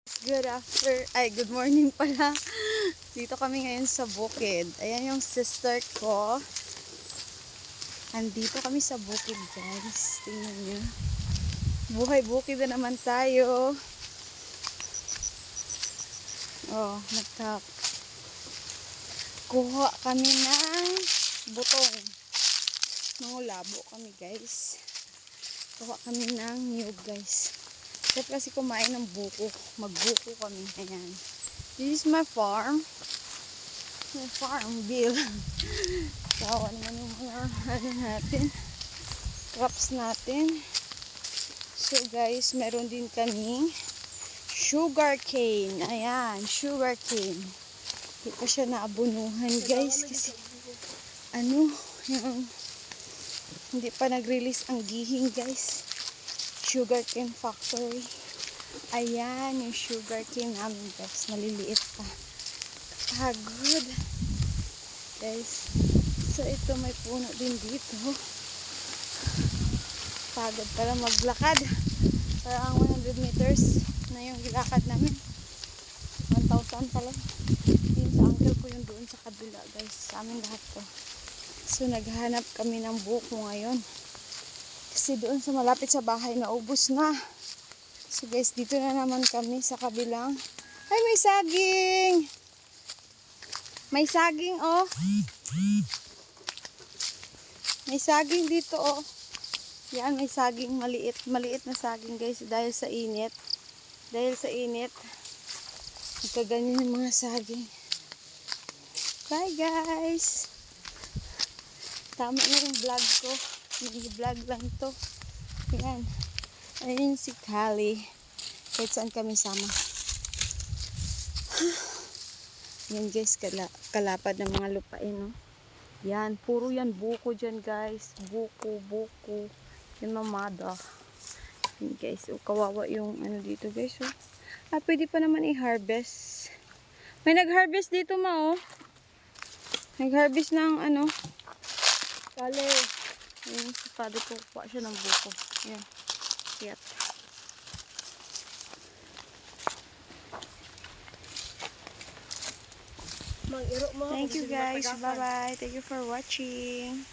Good morning pala. Dito kami ngayon sa bukid. Ayan yung sister ko. Andito kami sa bukid, guys. Tingnan nyo. Buhay bukid na naman tayo. Oh, kuha kami ng butong. Mangulabo kami, guys. Kuha kami ng niyog, guys. Kasi kasi kumain ng buko. Magbuko kami. Ayan. This is my farm. My farm bill. Kawa naman yung mga natin. Crops natin. So guys, meron din kami sugar cane. Ayan, sugar cane. Hindi pa siya naabunuhan, guys. Kasi yung hindi pa nag-release ang gihing, guys. Sugar cane factory. Ayan yung sugar cane namin, guys. Maliliit pa. Pagod, guys. So ito may puno din dito. Pagod pala maglakad. Parang 100 meters na yung gilakad namin. 1,000 pala. Yun sa uncle ko yung doon sa kabila, guys. Sa amin lahat to. So naghahanap kami ng buko ngayon. Kasi doon sa malapit sa bahay naubos na. So guys, dito na naman kami sa kabilang. Ay, may saging! May saging, oh. May saging dito, oh. Yan, may saging. Maliit na saging, guys. Dahil sa init. Nagkaganyan yung mga saging. Bye, guys! Tama na yung vlog ko. Mini-vlog lang to. Yan. Ayun si Kali. Kahit saan kami sama. Yan, guys. Kalapad ng mga lupain, no? Yan. Puro yan. Buko dyan, guys. Buko. Yan, mamada. Yan, guys. O, kawawa yung ano dito, guys. Oh. Pwede pa naman i-harvest. May nag-harvest dito, ma, oh. Nag-harvest ng ano. Kali. Yung si father ko, kuha siya ng buko. Ayan. Yep. Thank you, guys. Bye-bye. Thank you for watching.